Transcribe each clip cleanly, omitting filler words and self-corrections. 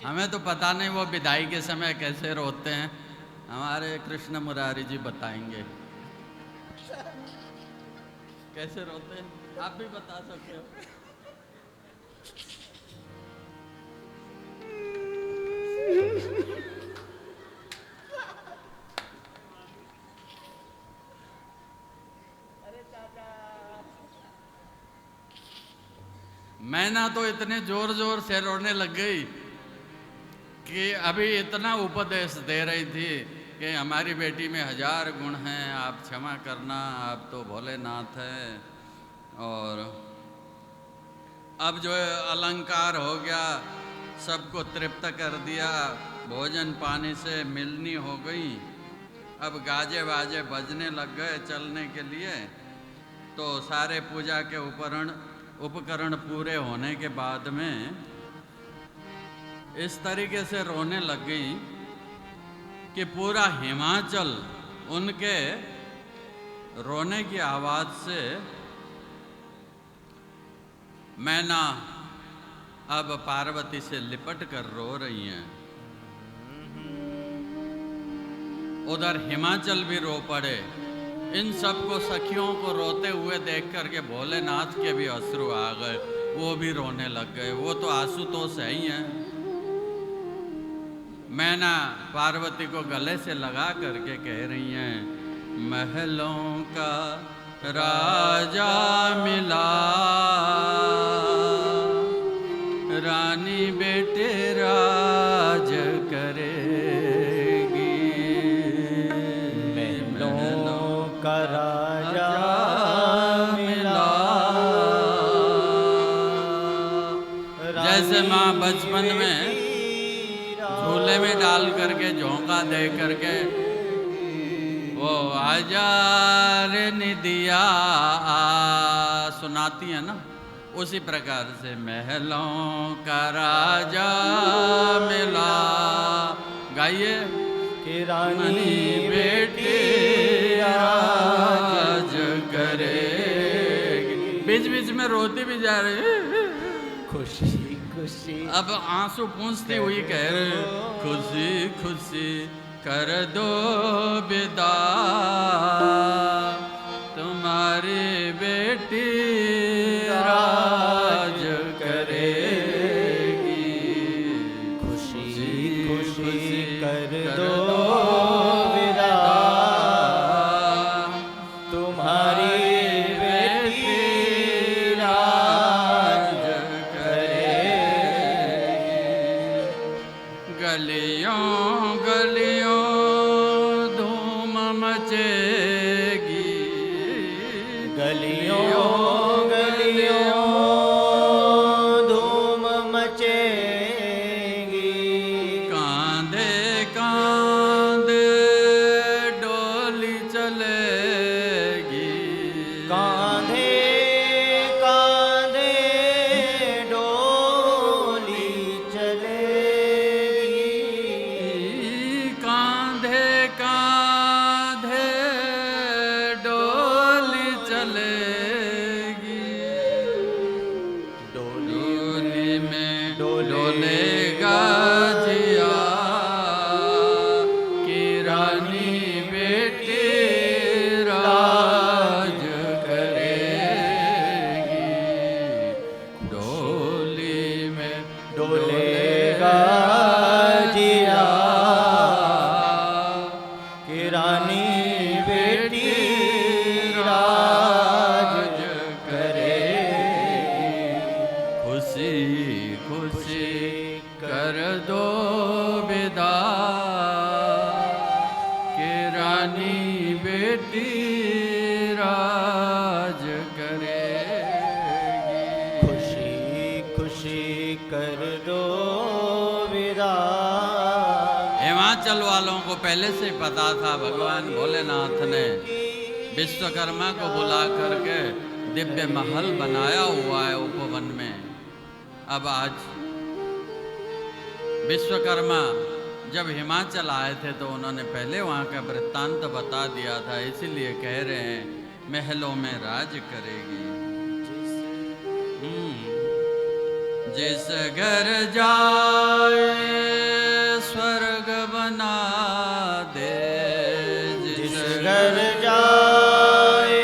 हमें तो पता नहीं वो विदाई के समय कैसे रोते हैं, हमारे कृष्ण मुरारी जी बताएंगे कैसे रोते हैं। आप भी बता सकते हो। मैना तो इतने जोर जोर से रोने लग गई कि अभी इतना उपदेश दे रही थी कि हमारी बेटी में 1000 गुण हैं, आप क्षमा करना, आप तो भोलेनाथ हैं। और अब जो अलंकार हो गया, सबको तृप्त कर दिया, भोजन पानी से मिलनी हो गई, अब गाजे बाजे बजने लग गए चलने के लिए। तो सारे पूजा के उपकरण पूरे होने के बाद में इस तरीके से रोने लग गई कि पूरा हिमाचल उनके रोने की आवाज से मैना अब पार्वती से लिपट कर रो रही हैं। उधर हिमाचल भी रो पड़े। इन सबको सखियों को रोते हुए देख करके भोलेनाथ के भी अश्रु आ गए, वो भी रोने लग गए। वो तो आशुतोष है ही हैं। मैना पार्वती को गले से लगा करके कह रही हैं, महलों का राजा मिला, रानी बेटे राज करेगी। महलों का राजा मिला। जैसे माँ बचपन में झूले में डाल करके झोंका दे करके वो आजार निदिया सुनाती है ना, उसी प्रकार से महलों का राजा मिला। गाइए कि रानी बेटी राज करेगी। बीच बीच में रोती भी जा रही, खुशी खुशी अब आंसू पूंछती हुई कह रहे, खुशी खुशी कर दो विदा, तुम्हारी बेटी राज करेगी। खुशी खुशी कर दो विदा, तुम्हारी बेटी राज करेगी। गलियों गलियों धूम मचेगी, गलियों गलियों धूम मचेगी। कांधे कांधे डोली चलेगी, कांधे कांधे डोली चलेगी। कांधे कांधे डोली चलेगी। डोली में डोलेगा जिया की रानी बेटी राज करेगी। डोली में डोलेगा जिया कि रानी बेटी राज करेगी। खुशी खुशी कर दो विदा, कि रानी बेटी राज करेगी। खुशी खुशी कर दो विदा। हिमाचल वालों को पहले से पता था, भगवान भोलेनाथ ने विश्वकर्मा को बुला करके दिव्य महल बनाया हुआ है उपवन में। अब आज विश्वकर्मा जब हिमाचल आए थे तो उन्होंने पहले वहाँ का वृत्तांत बता दिया था, इसीलिए कह रहे हैं महलों में राज करेगी। जिस घर जाए स्वर्ग बना दे, जिस घर जाए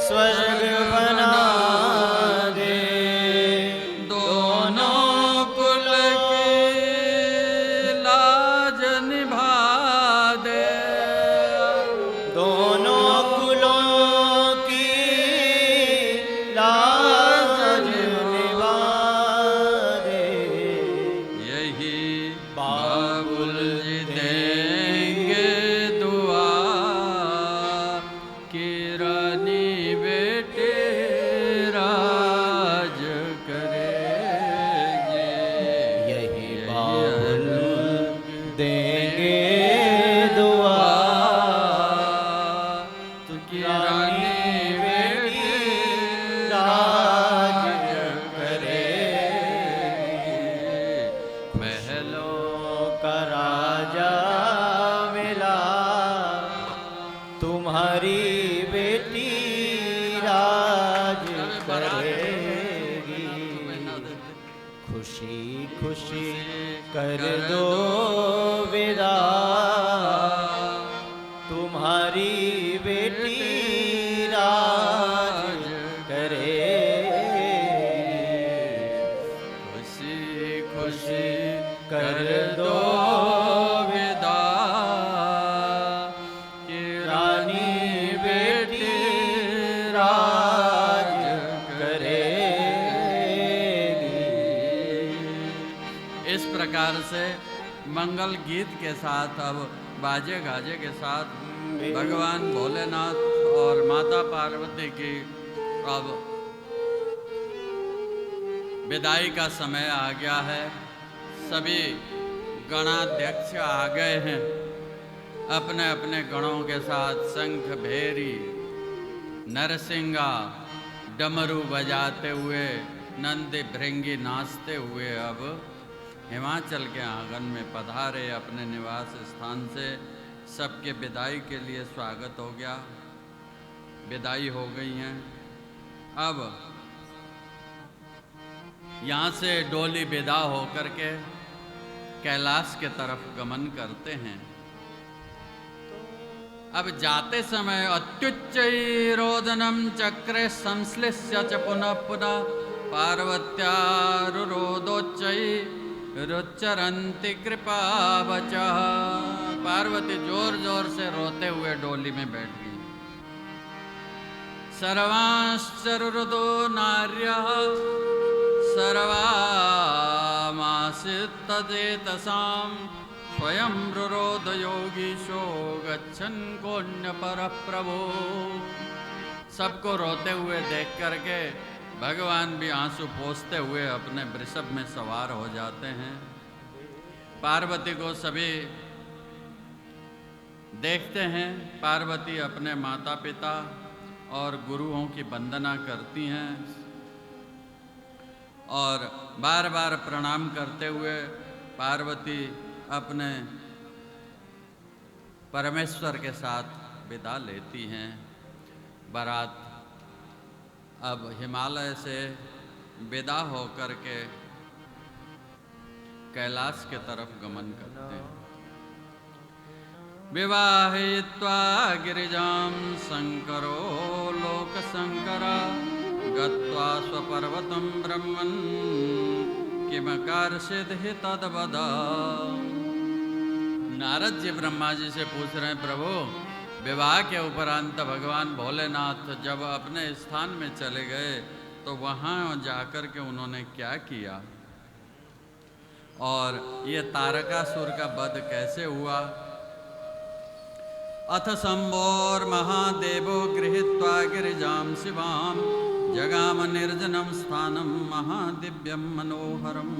स्वर्ग बना दे, दोनों कुल की लाज निभा दे, दोनों कुलों की लाज निभा दे। यही बाबुल जी देंगे दुआ कि रानी बेटे राज करेगी। यही बाबुल देंगे दुआ कि रानी बेटे राज करेगी। महलों का राजा मिला, तुम्हारी बेटी राज करेगी। खुशी खुशी कर दो विदा, तुम्हारी बेटी राज करेगी। खुशी खुशी कर दो विदा कि रानी बेटी राज करेगी। इस प्रकार से मंगल गीत के साथ अब बाजे गाजे के साथ भगवान भोलेनाथ और माता पार्वती की अब विदाई का समय आ गया है। सभी गणाध्यक्ष आ गए हैं अपने अपने गणों के साथ, शंख भेरी नरसिंगा डमरू बजाते हुए, नंदी भृंगी नाचते हुए अब हिमाचल के आंगन में पधारे। अपने निवास स्थान से सबके विदाई के लिए स्वागत हो गया, विदाई हो गई हैं। अब यहाँ से डोली विदा होकर के कैलाश के तरफ गमन करते हैं। अब जाते समय अत्युच्चैरोदनम चक्रे संश्लिष्य च पुनः पुनः पार्वत्यारुरोदोच्चैरुच्चरन्ति कृपावचः। पार्वती जोर जोर से रोते हुए डोली में बैठ गई। सर्वांश्चरुरुदो नार्यः सर्वामासित्तजेतसां स्वयं रुरोद योगीशो गच्छन् कोण्य परः प्रभो। सबको रोते हुए देख करके भगवान भी आंसू पोंछते हुए अपने वृषभ में सवार हो जाते हैं। पार्वती को सभी देखते हैं। पार्वती अपने माता पिता और गुरुओं की वंदना करती हैं और बार बार प्रणाम करते हुए पार्वती अपने परमेश्वर के साथ विदा लेती हैं। बारात अब हिमालय से विदा होकर के कैलाश के तरफ गमन करते हैं। विवाहित्वा गिरिजां शंकरो लोकशंकरा गत्वा स्वपर्वतं ब्रह्मन् किमकार्षिद्हि तद्वद। नारद जी ब्रह्मा जी से पूछ रहे हैं, प्रभु विवाह के उपरांत भगवान भोलेनाथ जब अपने स्थान में चले गए तो वहाँ जाकर के उन्होंने क्या किया और ये तारकासुर का वध कैसे हुआ। अथ शंभोर महादेवो गृहीत्वा गिरिजां शिवां जगाम निर्जनं स्थानं महादिव्यं मनोहरम्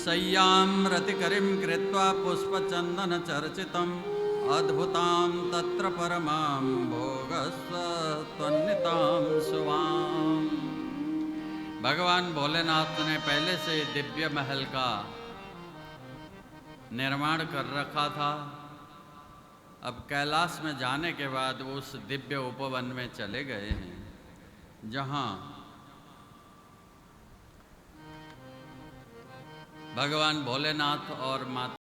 शय्यां रतिकरीं कृत्वा पुष्पचन्दनचर्चितम् अद्भुतां तत्र परमां भोगस्त्वन्नितां सुवां। भगवान भोलेनाथ ने पहले से दिव्य महल का निर्माण कर रखा था। अब कैलाश में जाने के बाद वो उस दिव्य उपवन में चले गए हैं जहाँ भगवान भोलेनाथ और माता